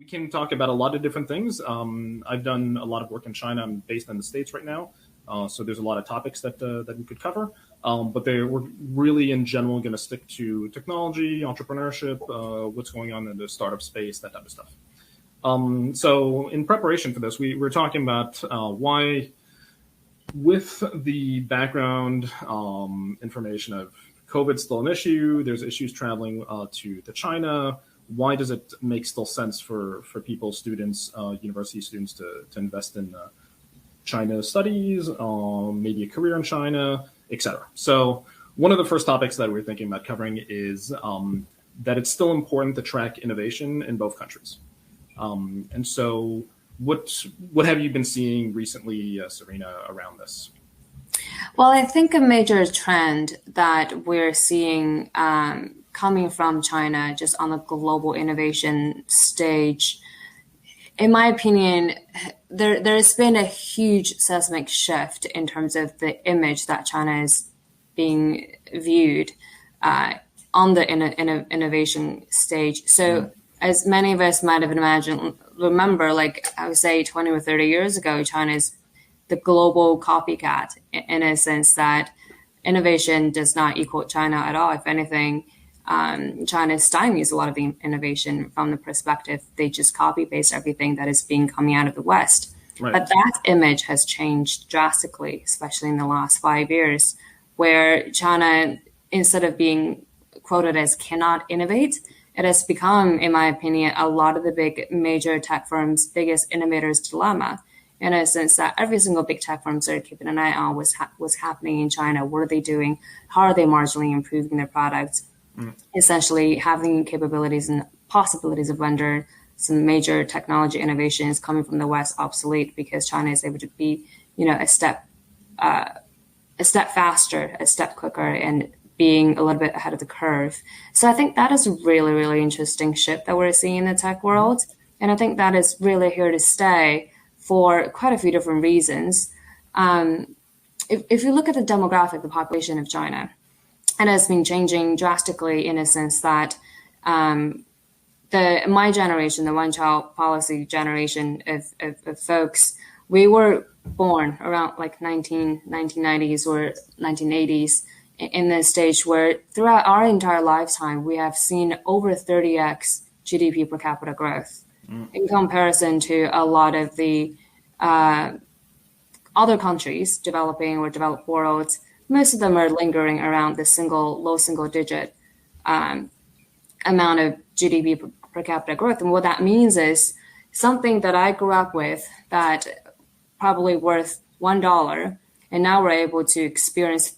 we can talk about a lot of different things. I've done a lot of work in China. I'm based in the States right now. So there's a lot of topics that we could cover. But we're really, in general, going to stick to technology, entrepreneurship, what's going on in the startup space, that type of stuff. So in preparation for this, we're talking about why, with the background information of COVID still an issue, there's issues traveling to China. Why does it make still sense for people, students, university students to invest in China studies, maybe a career in China, etc. So one of the first topics that we're thinking about covering is that it's still important to track innovation in both countries. And so what have you been seeing recently, Serena, around this? Well, I think a major trend that we're seeing coming from China just on the global innovation stage, in my opinion, there's been a huge seismic shift in terms of the image that China is being viewed on the innovation stage. So as many of us might have remember, like I would say 20 or 30 years ago, China is the global copycat in a sense that innovation does not equal China at all. If anything, China stymies a lot of the innovation from the perspective they just copy paste everything that is being coming out of the West. Right. But that image has changed drastically, especially in the last 5 years, where China, instead of being quoted as cannot innovate, it has become, in my opinion, a lot of the big major tech firms' biggest innovators' dilemma, in a sense that every single big tech firm started keeping an eye on what's happening in China. What are they doing? How are they marginally improving their products? Essentially having capabilities and possibilities of render some major technology innovations coming from the West obsolete because China is able to be, a step faster, a step quicker, and being a little bit ahead of the curve. So I think that is a really, really interesting shift that we're seeing in the tech world. And I think that is really here to stay for quite a few different reasons. If you look at the demographic, the population of China, it has been changing drastically in a sense that my generation, the one-child policy generation of folks, we were born around like 1990s or 1980s in this stage where throughout our entire lifetime, we have seen over 30x GDP per capita growth in comparison to a lot of the other countries, developing or developed worlds. Most of them are lingering around the low single digit amount of GDP per capita growth. And what that means is something that I grew up with that probably worth $1, and now we're able to experience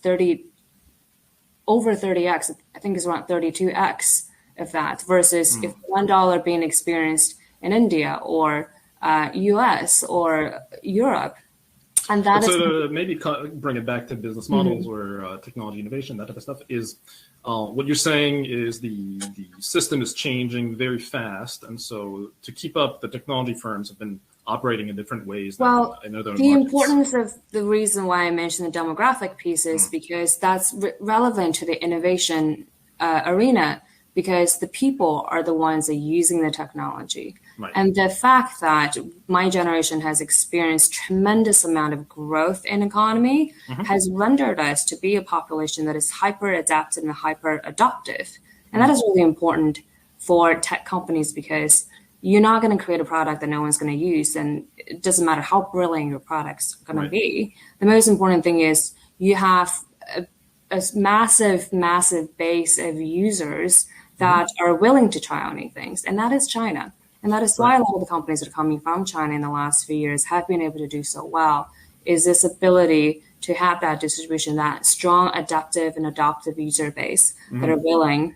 over 30x, I think it's around 32x of that, versus if $1 being experienced in India or US or Europe. And that is maybe bring it back to business models or technology innovation, that type of stuff. Is what you're saying is the system is changing very fast, and so to keep up, the technology firms have been operating in different ways. Well, the importance of the reason why I mentioned the demographic piece is because that's relevant to the innovation arena, because the people are the ones that are using the technology. Right. And the fact that my generation has experienced tremendous amount of growth in economy has rendered us to be a population that is hyper adaptive and hyper adoptive. And that is really important for tech companies because you're not going to create a product that no one's going to use. And it doesn't matter how brilliant your product's going to be. The most important thing is you have a massive, massive base of users that are willing to try out new things. And that is China. And that is why a lot of the companies that are coming from China in the last few years have been able to do so well, is this ability to have that distribution, that strong adaptive and adoptive user base that are willing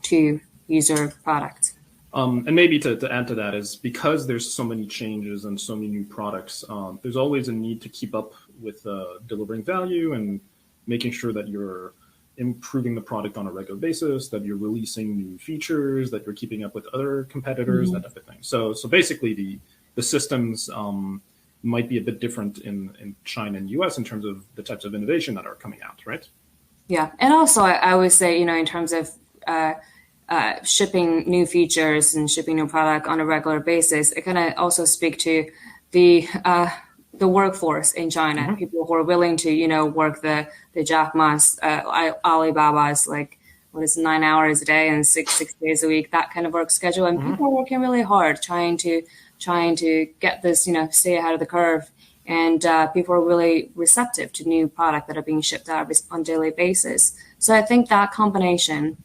to use your product. And maybe to add to that is because there's so many changes and so many new products, there's always a need to keep up with delivering value and making sure that you're improving the product on a regular basis, that you're releasing new features, that you're keeping up with other competitors, that type of thing. So basically the systems might be a bit different in China and US in terms of the types of innovation that are coming out, right? Yeah. And also I would say, in terms of shipping new features and shipping new product on a regular basis, it kind of also speak to the workforce in China, people who are willing to, work the Jack Ma's, Alibaba's, like, what is it, 9 hours a day and six days a week, that kind of work schedule. And people are working really hard trying to get this, stay ahead of the curve. And people are really receptive to new product that are being shipped out on a daily basis. So I think that combination,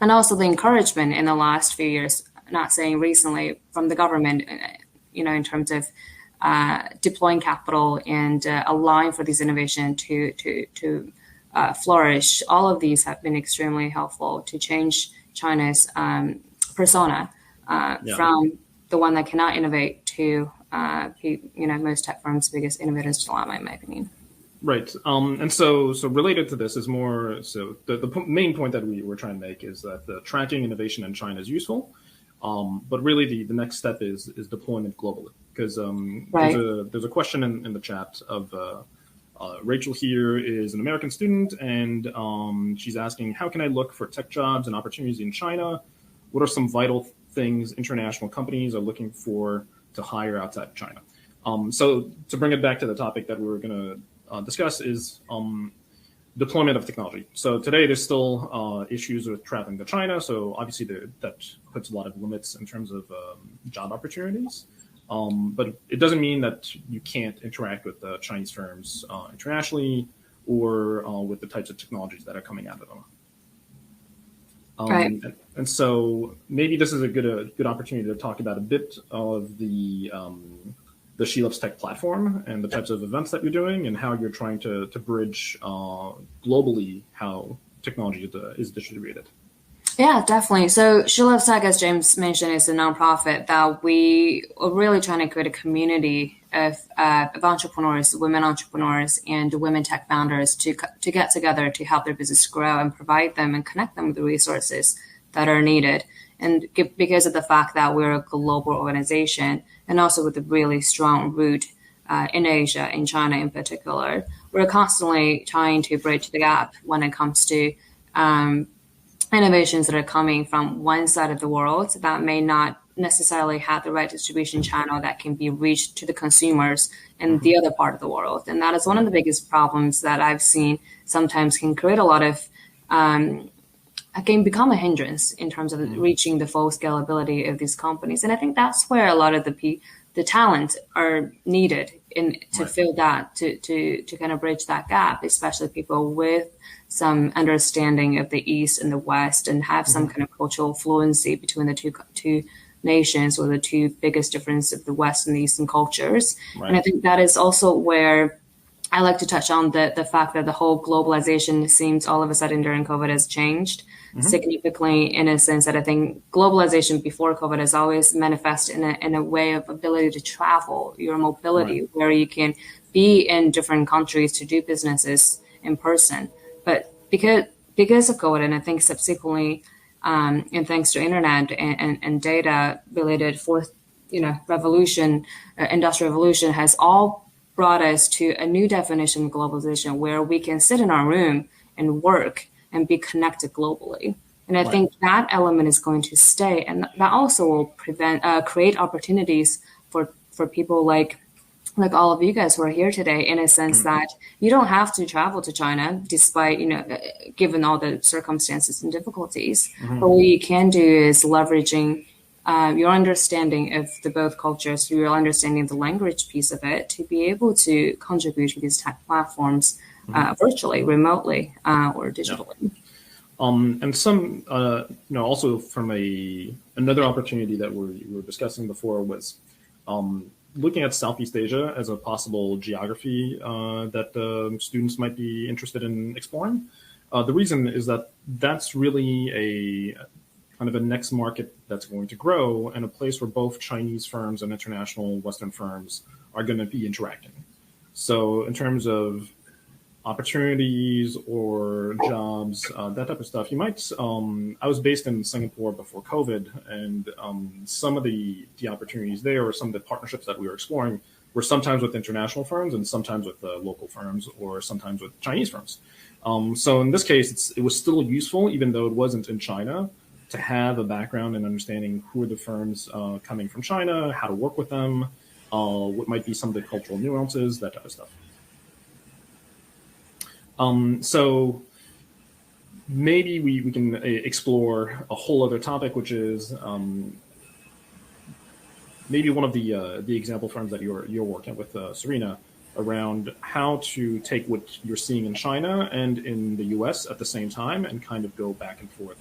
and also the encouragement in the last few years, not saying recently, from the government, in terms of deploying capital and allowing for this innovation to flourish. All of these have been extremely helpful to change China's persona from the one that cannot innovate to most tech firms' biggest innovators dilemma, in my opinion. Right. And so related to this is more, so the main point that we were trying to make is that the tracking innovation in China is useful, but really the next step is deployment globally. Because there's a question in the chat of Rachel here is an American student, and she's asking, how can I look for tech jobs and opportunities in China? What are some vital things international companies are looking for to hire outside China? So to bring it back to the topic that we were going to discuss is deployment of technology. So today there's still issues with traveling to China. So obviously that puts a lot of limits in terms of job opportunities. But it doesn't mean that you can't interact with the Chinese firms internationally or with the types of technologies that are coming out of them. Right. And so maybe this is a good opportunity to talk about a bit of the She Loves Tech platform and the types of events that you're doing and how you're trying to bridge globally how technology is distributed. Yeah, definitely. So She Loves Tech, as James mentioned, is a nonprofit that we are really trying to create a community of entrepreneurs, women entrepreneurs, and women tech founders to get together to help their business grow and provide them and connect them with the resources that are needed. And because of the fact that we're a global organization and also with a really strong root in Asia, in China in particular, we're constantly trying to bridge the gap when it comes to innovations that are coming from one side of the world that may not necessarily have the right distribution channel that can be reached to the consumers in the other part of the world. And that is one of the biggest problems that I've seen sometimes can create a lot of, can become a hindrance in terms of reaching the full scalability of these companies. And I think that's where a lot of the talent are needed to fill that, to kind of bridge that gap, especially people with some understanding of the East and the West and have some kind of cultural fluency between the two nations, or the two biggest difference of the West and the Eastern cultures. Right. And I think that is also where I like to touch on the fact that the whole globalization seems all of a sudden during COVID has changed significantly, in a sense that I think globalization before COVID has always manifested in a way of ability to travel, your mobility, where you can be in different countries to do businesses in person. But because of COVID, and I think subsequently, and thanks to internet and data related fourth, revolution, industrial revolution has all brought us to a new definition of globalization where we can sit in our room and work and be connected globally. And I think that element is going to stay. And that also will create opportunities for people like all of you guys who are here today, in a sense that you don't have to travel to China despite, given all the circumstances and difficulties. But what you can do is leveraging your understanding of the both cultures, your understanding of the language piece of it, to be able to contribute to these tech platforms virtually, remotely, or digitally. And some, also from another opportunity that we were discussing before was looking at Southeast Asia as a possible geography that students might be interested in exploring. The reason is that that's really a kind of a next market that's going to grow, and a place where both Chinese firms and international Western firms are going to be interacting. So in terms of opportunities or jobs, that type of stuff, you might, I was based in Singapore before COVID, and some of the opportunities there, or some of the partnerships that we were exploring, were sometimes with international firms and sometimes with local firms, or sometimes with Chinese firms. So in this case, it was still useful, even though it wasn't in China, to have a background in understanding who are the firms coming from China, how to work with them, what might be some of the cultural nuances, that type of stuff. So maybe we can explore a whole other topic, which is maybe one of the example firms that you're working with, Serena, around how to take what you're seeing in China and in the U.S. at the same time and kind of go back and forth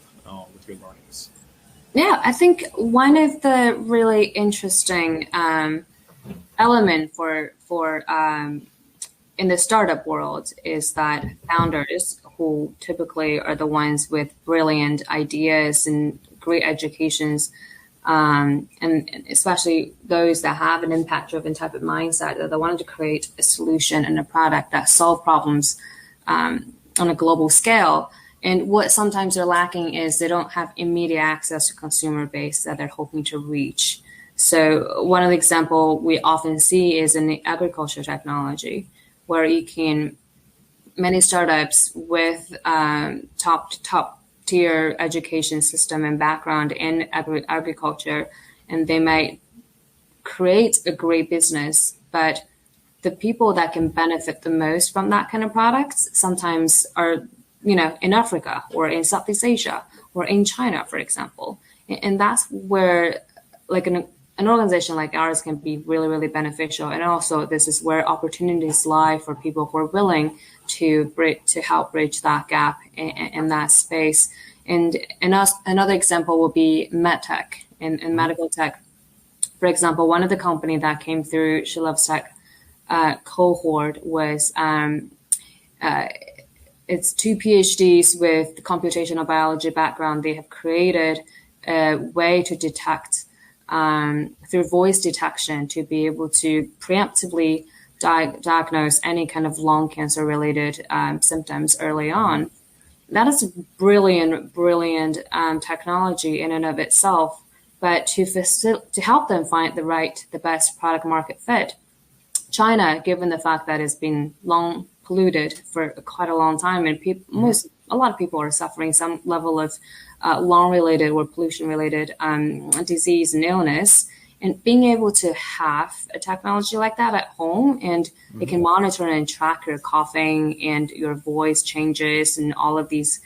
with your learnings. Yeah, I think one of the really interesting element for in the startup world is that founders, who typically are the ones with brilliant ideas and great educations, and especially those that have an impact-driven type of mindset, that they wanted to create a solution and a product that solve problems on a global scale. And what sometimes they're lacking is they don't have immediate access to consumer base that they're hoping to reach. So one of the example we often see is in the agriculture technology, where you can, many startups with top tier education system and background in agriculture, and they might create a great business, but the people that can benefit the most from that kind of products sometimes are, in Africa or in Southeast Asia or in China, for example. And that's where like an organization like ours can be really, really beneficial. And also this is where opportunities lie for people who are willing to help bridge that gap in that space. And another example will be medtech and medical tech. For example, one of the company that came through She Loves Tech cohort was it's two PhDs with computational biology background. They have created a way to detect through voice detection to be able to preemptively diagnose any kind of lung cancer related symptoms early on. That is brilliant technology in and of itself. But to help them find the best product market fit, China, given the fact that it's been long polluted for quite a long time, and a lot of people are suffering some level of lung-related or pollution-related disease and illness, and being able to have a technology like that at home, and it can monitor and track your coughing and your voice changes and all of these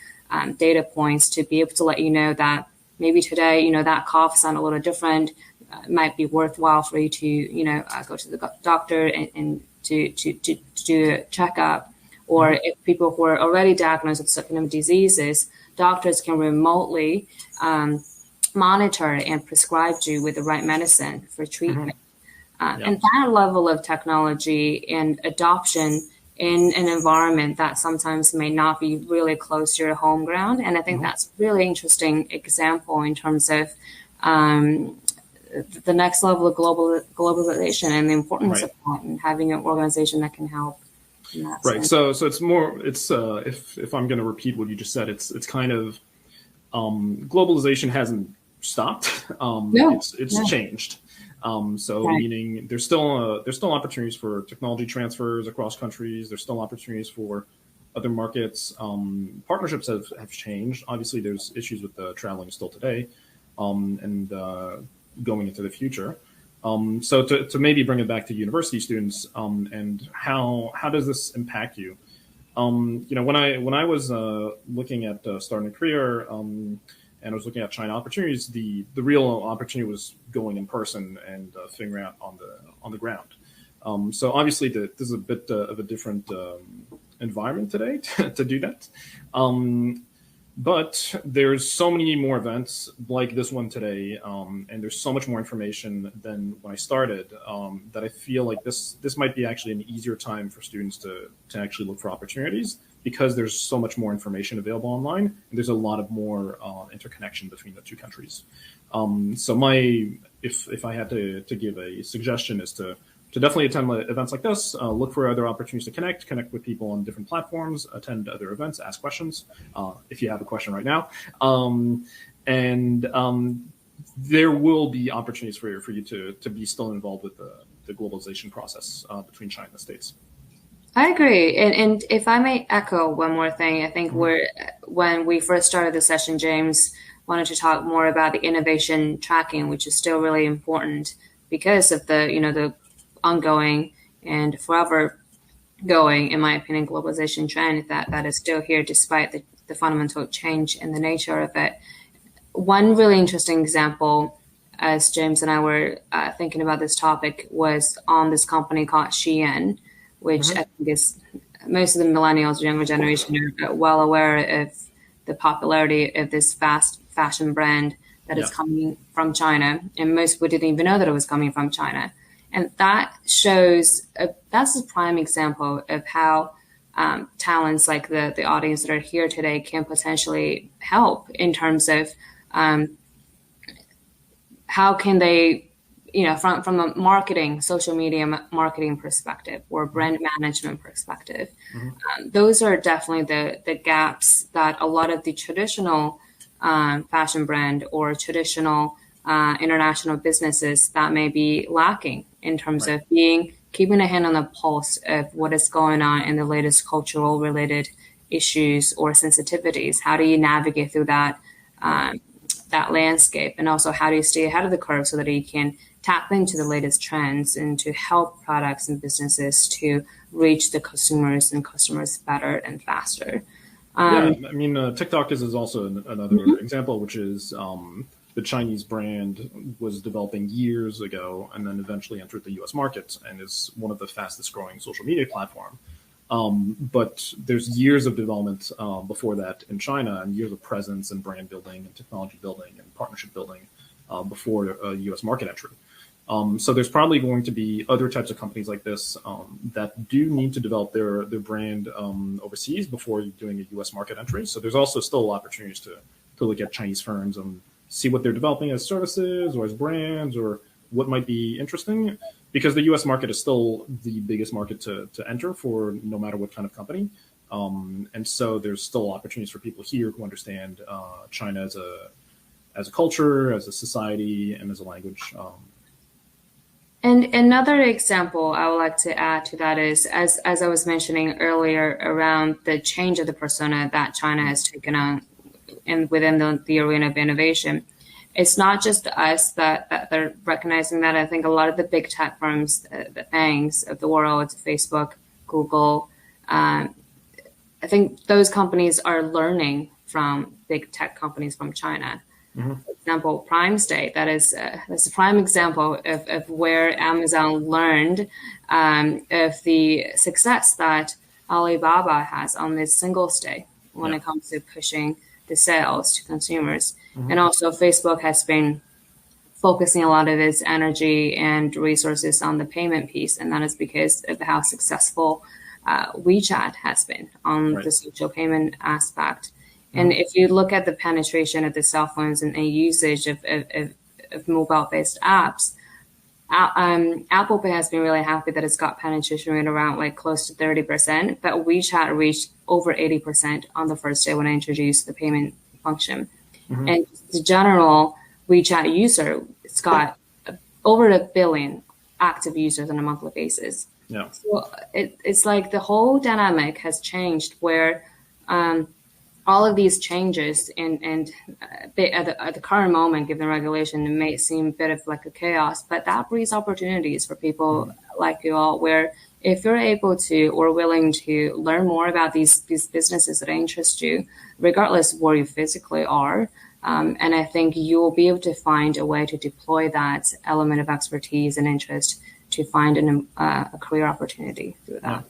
data points to be able to let you know that maybe today, that cough sounds a little different. It might be worthwhile for you to, go to the doctor and to do a checkup. Or if people who are already diagnosed with certain diseases, doctors can remotely monitor and prescribe you with the right medicine for treatment. And that level of technology and adoption in an environment that sometimes may not be really close to your home ground. And I think that's a really interesting example in terms of the next level of globalization and the importance of that, and having an organization that can help. Right. So it's more, if I'm going to repeat what you just said, it's kind of globalization hasn't stopped. It's changed. Meaning there's still opportunities for technology transfers across countries. There's still opportunities for other markets. Partnerships have changed. Obviously, there's issues with traveling still today, and going into the future. So to maybe bring it back to university students, and how does this impact you? When I was looking at starting a career, and I was looking at China opportunities, the real opportunity was going in person and figuring out on the ground. So obviously this is a bit of a different environment today to do that. But there's so many more events like this one today, and there's so much more information than when I started, that I feel like this might be actually an easier time for students to actually look for opportunities, because there's so much more information available online, and there's a lot of more interconnection between the two countries. So if I had to give a suggestion, is to definitely attend events like this, look for other opportunities to connect with people on different platforms, attend other events, ask questions, if you have a question right now. There will be opportunities for you to be still involved with the globalization process between China and the States. I agree. And if I may echo one more thing, I think when we first started the session, James, wanted to talk more about the innovation tracking, which is still really important because of the ongoing and forever going, in my opinion, globalization trend that is still here despite the fundamental change in the nature of it. One really interesting example, as James and I were thinking about this topic, was on this company called Shein, which I think is most of the millennials, younger generation, are well aware of the popularity of this fast fashion brand that is coming from China. And most people didn't even know that it was coming from China. And that shows, that's a prime example of how talents like the audience that are here today can potentially help in terms of how can they, from a marketing, social media marketing perspective or brand management perspective, those are definitely the gaps that a lot of the traditional fashion brand or traditional international businesses that may be lacking in terms of keeping a hand on the pulse of what is going on in the latest cultural related issues or sensitivities. How do you navigate through that landscape? And also, how do you stay ahead of the curve so that you can tap into the latest trends and to help products and businesses to reach the consumers and customers better and faster? TikTok is also another example, which is the Chinese brand was developing years ago and then eventually entered the US market and is one of the fastest growing social media platform. But there's years of development before that in China and years of presence and brand building and technology building and partnership building before a US market entry. So there's probably going to be other types of companies like this that do need to develop their brand overseas before doing a US market entry. So there's also still opportunities to look at Chinese firms and see what they're developing as services or as brands or what might be interesting, because the US market is still the biggest market to enter for no matter what kind of company. And so there's still opportunities for people here who understand China as a culture, as a society, and as a language. And another example I would like to add to that is, as I was mentioning earlier, around the change of the persona that China has taken on within the arena of innovation. It's not just us that they're recognizing that. I think a lot of the big tech firms, the FANGs of the world, Facebook, Google, I think those companies are learning from big tech companies from China. For example, Prime State, that's a prime example of where Amazon learned of the success that Alibaba has on this Singles Day when it comes to pushing the sales to consumers. And also Facebook has been focusing a lot of its energy and resources on the payment piece. And that is because of how successful WeChat has been on the social payment aspect. And if you look at the penetration of the cell phones and usage of mobile-based apps, Apple Pay has been really happy that it's got penetration rate around like close to 30%, but WeChat reached over 80% on the first day when I introduced the payment function. And the general WeChat user, it's got over 1 billion active users on a monthly basis. So it's like the whole dynamic has changed where all of these changes and at the current moment, given the regulation, it may seem a bit of like a chaos, but that breeds opportunities for people like you all, where if you're able to or willing to learn more about these businesses that interest you, regardless of where you physically are, and I think you will be able to find a way to deploy that element of expertise and interest to find a career opportunity through that.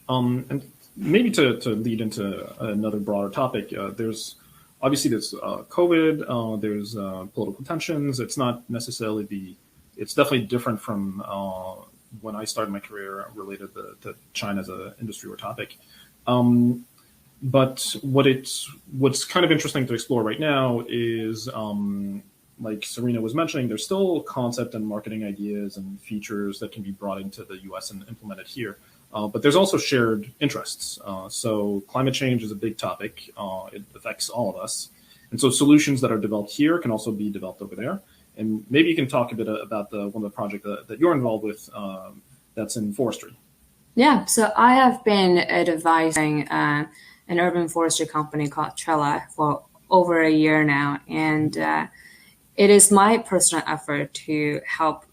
And maybe to lead into another broader topic, there's obviously this COVID, there's political tensions. It's not necessarily it's definitely different from when I started my career related to China as an industry or topic. But what's kind of interesting to explore right now is, like Serena was mentioning, there's still concept and marketing ideas and features that can be brought into the US and implemented here. But there's also shared interests. So climate change is a big topic. It affects all of us. And so solutions that are developed here can also be developed over there. And maybe you can talk a bit about one of the projects that you're involved with that's in forestry. Yeah, so I have been advising an urban forestry company called Trella for over a year now, and it is my personal effort to help.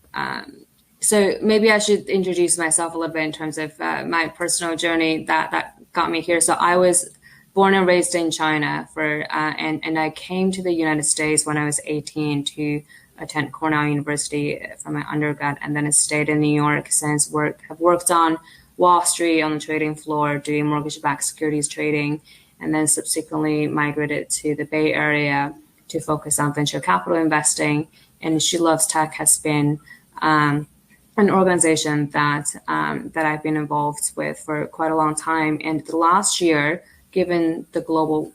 So maybe I should introduce myself a little bit in terms of my personal journey that got me here. So I was born and raised in China and I came to the United States when I was 18 to attend Cornell University for my undergrad, and then I stayed in New York since. Have worked on Wall Street on the trading floor doing mortgage-backed securities trading, and then subsequently migrated to the Bay Area to focus on venture capital investing. And She Loves Tech has been an organization that I've been involved with for quite a long time. And the last year, given the global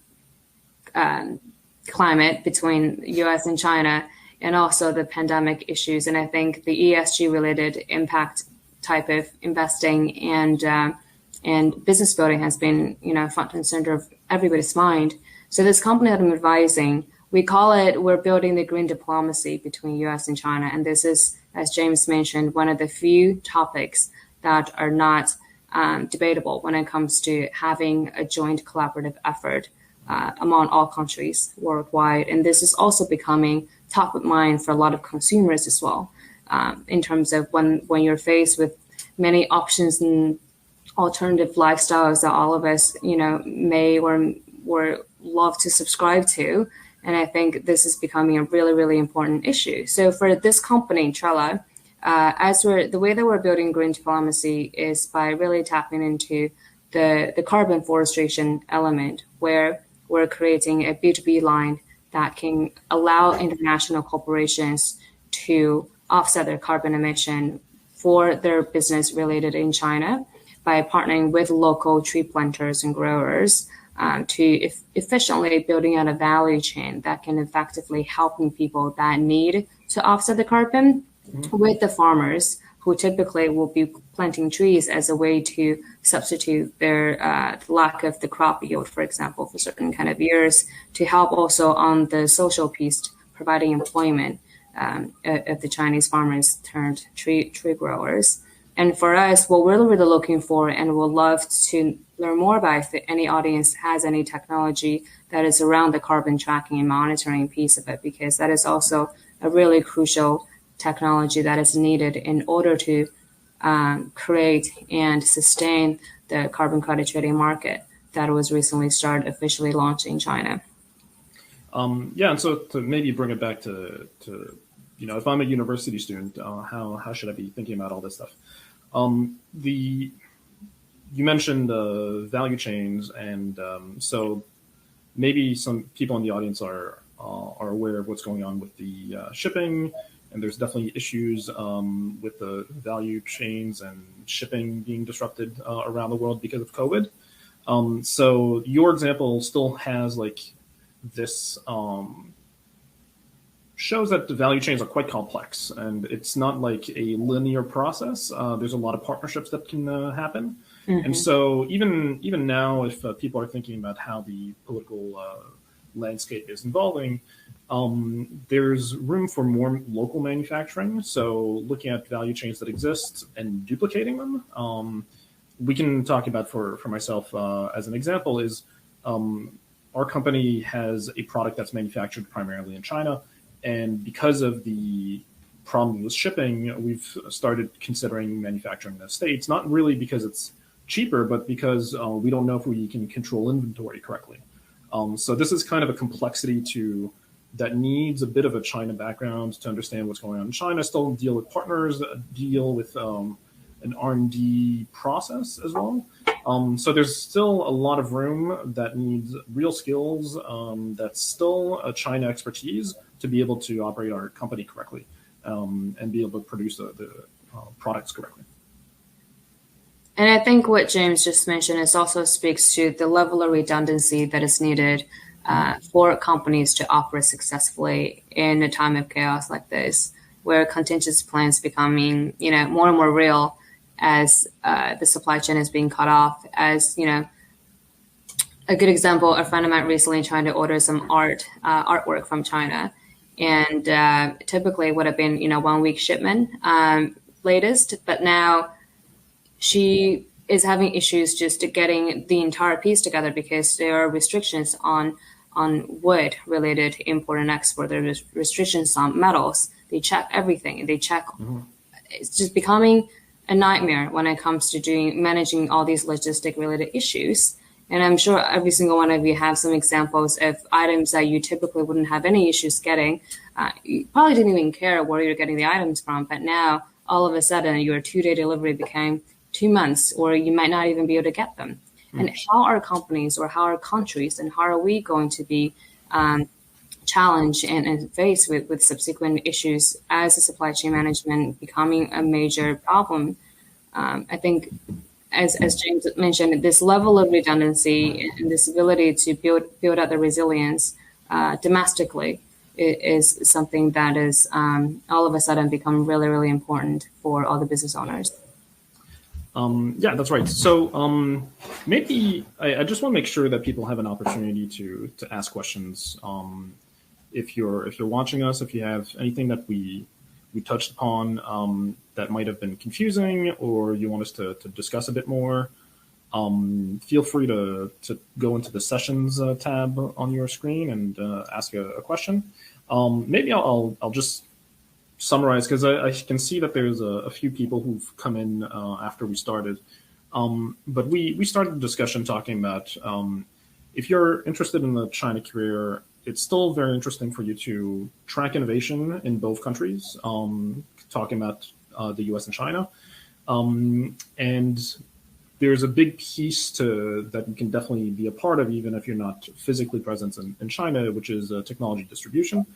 climate between U.S. and China, and also the pandemic issues, and I think the ESG related impact type of investing and business building has been, front and center of everybody's mind. So this company that I'm advising, we're building the green diplomacy between U.S. and China, and this is, as James mentioned, one of the few topics that are not debatable when it comes to having a joint collaborative effort among all countries worldwide. And this is also becoming top of mind for a lot of consumers as well, in terms of when you're faced with many options and alternative lifestyles that all of us, may or love to subscribe to. And I think this is becoming a really, really important issue. So for this company, Trella, the way that we're building green diplomacy is by really tapping into the carbon forestation element, where we're creating a B2B line that can allow international corporations to offset their carbon emission for their business related in China by partnering with local tree planters and growers to efficiently building out a value chain that can effectively helping people that need to offset the carbon with the farmers who typically will be planting trees as a way to substitute their lack of the crop yield, for example, for certain kind of years, to help also on the social piece, providing employment of the Chinese farmers turned tree growers. And for us, what we're really looking for, and we'll love to learn more about if any audience has any technology that is around the carbon tracking and monitoring piece of it, because that is also a really crucial technology that is needed in order to create and sustain the carbon credit trading market that was recently started officially launching in China. And so to maybe bring it back to if I'm a university student, how should I be thinking about all this stuff? You mentioned value chains, and so maybe some people in the audience are aware of what's going on with the shipping, and there's definitely issues with the value chains and shipping being disrupted around the world because of COVID. So your example still has this shows that the value chains are quite complex, and it's not like a linear process. There's a lot of partnerships that can happen. Mm-hmm. And so even now, if people are thinking about how the political landscape is evolving, there's room for more local manufacturing. So looking at value chains that exist and duplicating them. We can talk about, for myself as an example, is our company has a product that's manufactured primarily in China. And because of the problem with shipping, we've started considering manufacturing in the States, not really because it's cheaper, but because we don't know if we can control inventory correctly. So this is kind of a complexity that needs a bit of a China background to understand what's going on in China, still deal with partners, deal with an R&D process as well. So there's still a lot of room that needs real skills, that's still a China expertise to be able to operate our company correctly and be able to produce the products correctly. And I think what James just mentioned is also speaks to the level of redundancy that is needed for companies to operate successfully in a time of chaos like this, where contingency plans becoming, more and more real as the supply chain is being cut off. As a good example, a friend of mine recently tried to order some artwork from China, and typically would have been 1 week shipment latest, but now she is having issues just getting the entire piece together because there are restrictions on on wood-related import and export. There's restrictions on metals. They check everything. They check. It's just becoming a nightmare when it comes to managing all these logistic-related issues. And I'm sure every single one of you have some examples of items that you typically wouldn't have any issues getting. You probably didn't even care where you're getting the items from, but now all of a sudden your 2-day delivery became 2 months, or you might not even be able to get them. And how are companies or how are countries and how are we going to be challenged and faced with subsequent issues as the supply chain management becoming a major problem? I think, as James mentioned, this level of redundancy and this ability to build up the resilience domestically is something that is all of a sudden become really, really important for all the business owners. Yeah, that's right. So maybe I just want to make sure that people have an opportunity to ask questions. If you're watching us, if you have anything that we touched upon that might have been confusing, or you want us to discuss a bit more, feel free to go into the sessions tab on your screen and ask a question. Maybe I'll just summarize, because I can see that there's a few people who've come in after we started. But we started the discussion talking about if you're interested in the China career, it's still very interesting for you to track innovation in both countries, talking about the US and China. And there's a big piece that you can definitely be a part of, even if you're not physically present in China, which is technology distribution.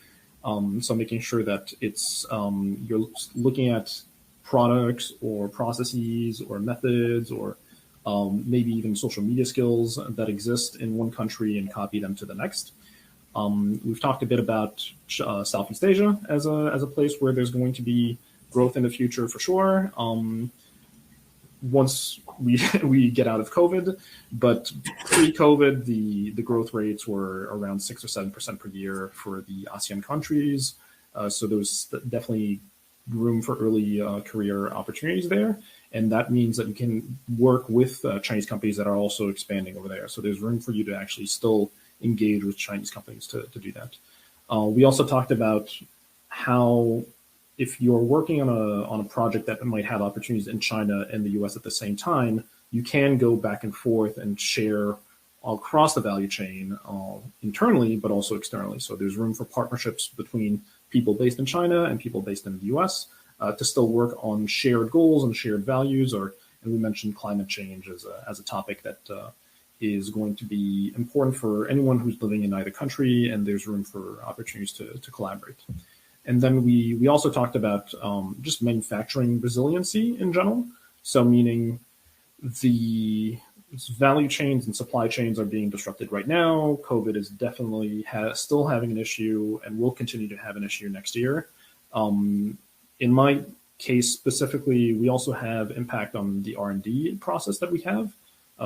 So making sure that it's you're looking at products or processes or methods or maybe even social media skills that exist in one country and copy them to the next. We've talked a bit about Southeast Asia as a place where there's going to be growth in the future for sure. Once we get out of COVID, but pre-COVID, the growth rates were around 6 or 7% per year for the ASEAN countries. So there's definitely room for early career opportunities there. And that means that you can work with Chinese companies that are also expanding over there. So there's room for you to actually still engage with Chinese companies to do that. We also talked about how if you're working on a project that might have opportunities in China and the US at the same time, you can go back and forth and share across the value chain internally, but also externally. So there's room for partnerships between people based in China and people based in the US to still work on shared goals and shared values. And we mentioned climate change as a topic that is going to be important for anyone who's living in either country, and there's room for opportunities to collaborate. And then we also talked about just manufacturing resiliency in general. So meaning the value chains and supply chains are being disrupted right now. COVID is definitely still having an issue and will continue to have an issue next year. In my case specifically, we also have impact on the R&D process that we have.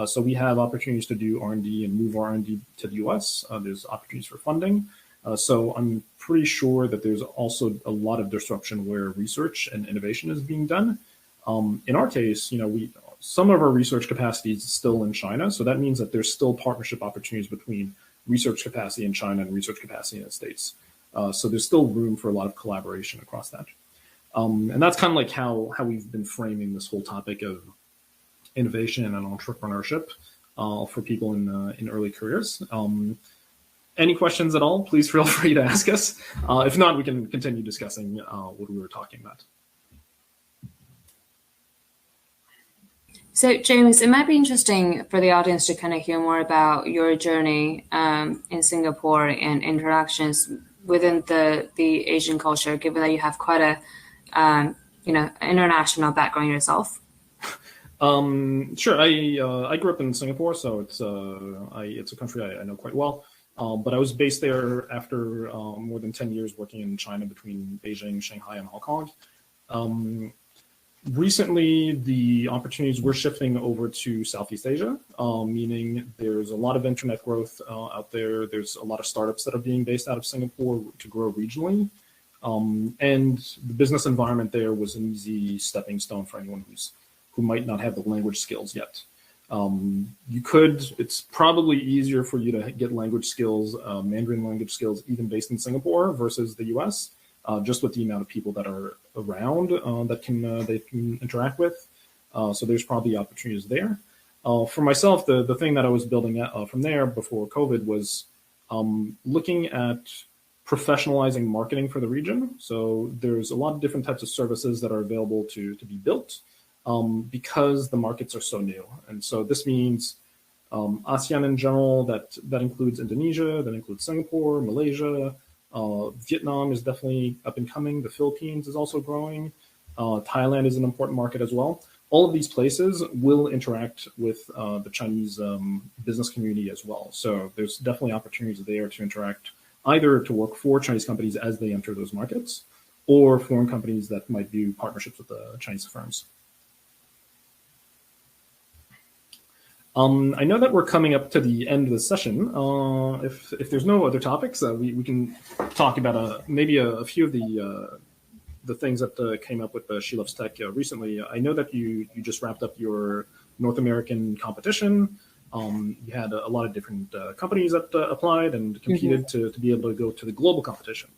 So we have opportunities to do R&D and move R&D to the US. There's opportunities for funding. So I'm pretty sure that there's also a lot of disruption where research and innovation is being done. In our case, some of our research capacity is still in China. So that means that there's still partnership opportunities between research capacity in China and research capacity in the States. So there's still room for a lot of collaboration across that. And that's kind of like how we've been framing this whole topic of innovation and entrepreneurship for people in early careers. Any questions at all, please feel free to ask us. If not, we can continue discussing what we were talking about. So, James, it might be interesting for the audience to kind of hear more about your journey in Singapore and interactions within the Asian culture, given that you have quite a international background yourself. Sure. I grew up in Singapore, so it's a country I know quite well. But I was based there after more than 10 years working in China between Beijing, Shanghai, and Hong Kong. Recently, the opportunities were shifting over to Southeast Asia, meaning there's a lot of internet growth out there. There's a lot of startups that are being based out of Singapore to grow regionally. And the business environment there was an easy stepping stone for anyone who might not have the language skills yet. It's probably easier for you to get language skills, Mandarin language skills, even based in Singapore versus the US, just with the amount of people that are around they can interact with. So there's probably opportunities there. For myself, the thing that I was building from there before COVID was looking at professionalizing marketing for the region. So there's a lot of different types of services that are available to be built because the markets are so new. And so this means ASEAN in general, that includes Indonesia, that includes Singapore, Malaysia, Vietnam is definitely up and coming. The Philippines is also growing. Thailand is an important market as well. All of these places will interact with the Chinese business community as well. So there's definitely opportunities there to interact, either to work for Chinese companies as they enter those markets, or foreign companies that might do partnerships with the Chinese firms. I know that we're coming up to the end of the session. If there's no other topics, we can talk about maybe a few of the things that came up with She Loves Tech recently. I know that you just wrapped up your North American competition. You had a lot of different companies that applied and competed to be able to go to the global competition.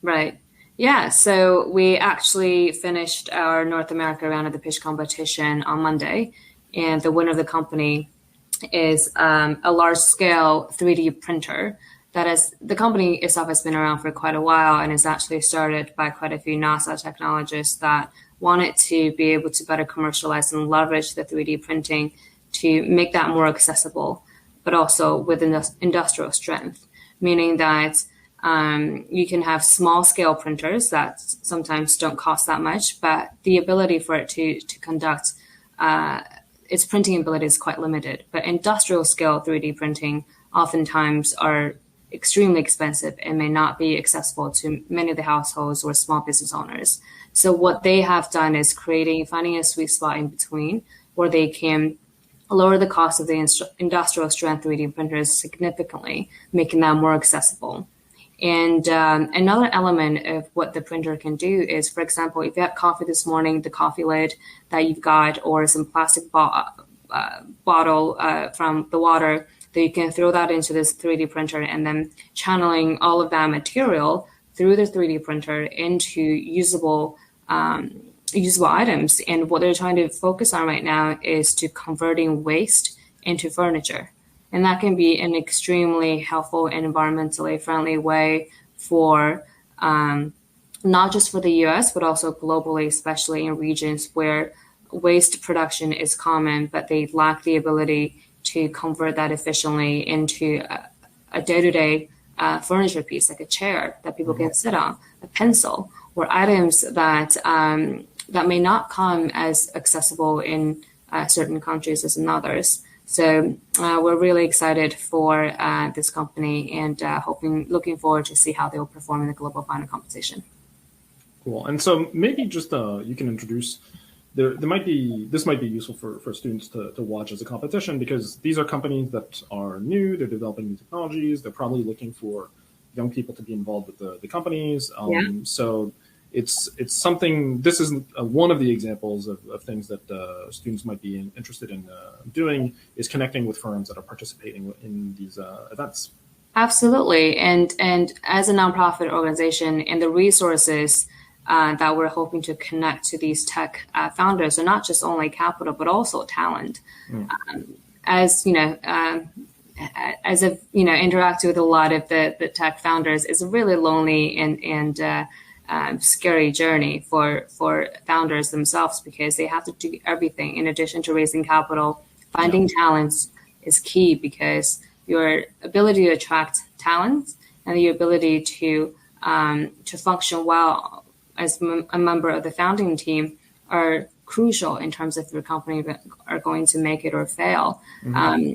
Right. Yeah. So we actually finished our North America round of the pitch competition on Monday, and the winner of the company is a large-scale 3D printer. That is, the company itself has been around for quite a while and is actually started by quite a few NASA technologists that wanted to be able to better commercialize and leverage the 3D printing to make that more accessible, but also with industrial strength, meaning that you can have small-scale printers that sometimes don't cost that much, but the ability for it to conduct its printing ability is quite limited. But industrial scale 3D printing oftentimes are extremely expensive and may not be accessible to many of the households or small business owners. So what they have done is finding a sweet spot in between where they can lower the cost of the industrial strength 3D printers significantly, making them more accessible. And another element of what the printer can do is, for example, if you had coffee this morning, the coffee lid that you've got, or some plastic bottle from the water, that you can throw that into this 3D printer and then channeling all of that material through the 3D printer into usable items. And what they're trying to focus on right now is to converting waste into furniture. And that can be an extremely helpful and environmentally friendly way for not just for the US, but also globally, especially in regions where waste production is common, but they lack the ability to convert that efficiently into a day-to-day furniture piece, like a chair that people can sit on, a pencil, or items that may not come as accessible in certain countries as in others. So we're really excited for this company and looking forward to see how they will perform in the global final competition. Cool. And so maybe just you can introduce. This might be useful for students to watch as a competition, because these are companies that are new, they're developing new technologies, they're probably looking for young people to be involved with the companies. So it's something, this is one of the examples of things that students might be interested in doing, is connecting with firms that are participating in these events. Absolutely. And as a nonprofit organization, and the resources that we're hoping to connect to these tech founders are not just only capital, but also talent. As you know, as I've interacted with a lot of the tech founders, it's a really lonely and scary journey for founders themselves, because they have to do everything in addition to raising capital. Finding talents is key, because your ability to attract talent and your ability to function well as a member of the founding team are crucial in terms of if your company are going to make it or fail.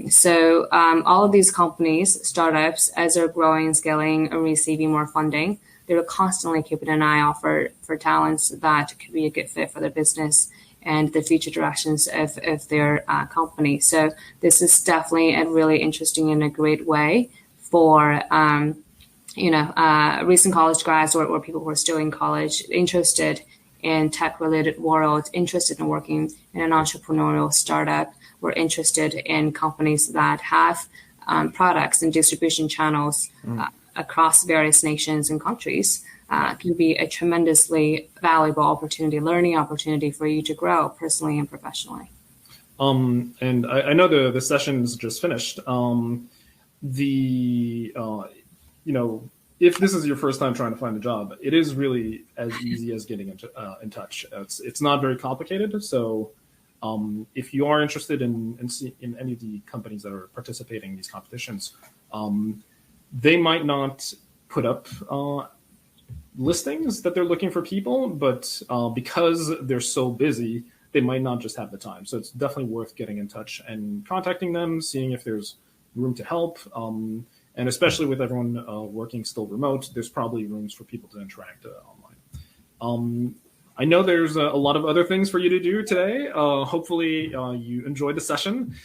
So all of these companies, startups, as they're growing, scaling, and receiving more funding, they're constantly keeping an eye out for talents that could be a good fit for their business and the future directions of their company. So this is definitely a really interesting and a great way for recent college grads or people who are still in college interested in tech-related world, interested in working in an entrepreneurial startup, or interested in companies that have products and distribution channels across various nations and countries, can be a tremendously valuable opportunity, learning opportunity for you to grow personally and professionally. And I know the session's just finished. If this is your first time trying to find a job, it is really as easy as getting in touch. It's not very complicated. So if you are interested in any of the companies that are participating in these competitions, they might not put up listings that they're looking for people, but because they're so busy, they might not just have the time. So it's definitely worth getting in touch and contacting them, seeing if there's room to help. And especially with everyone working still remote, there's probably rooms for people to interact online. I know there's a lot of other things for you to do today. Hopefully you enjoyed the session.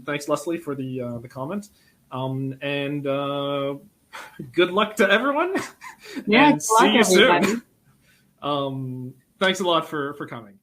Thanks, Leslie, for the comment. And good luck to everyone. Yeah, and see you everybody. soon. Thanks a lot for coming.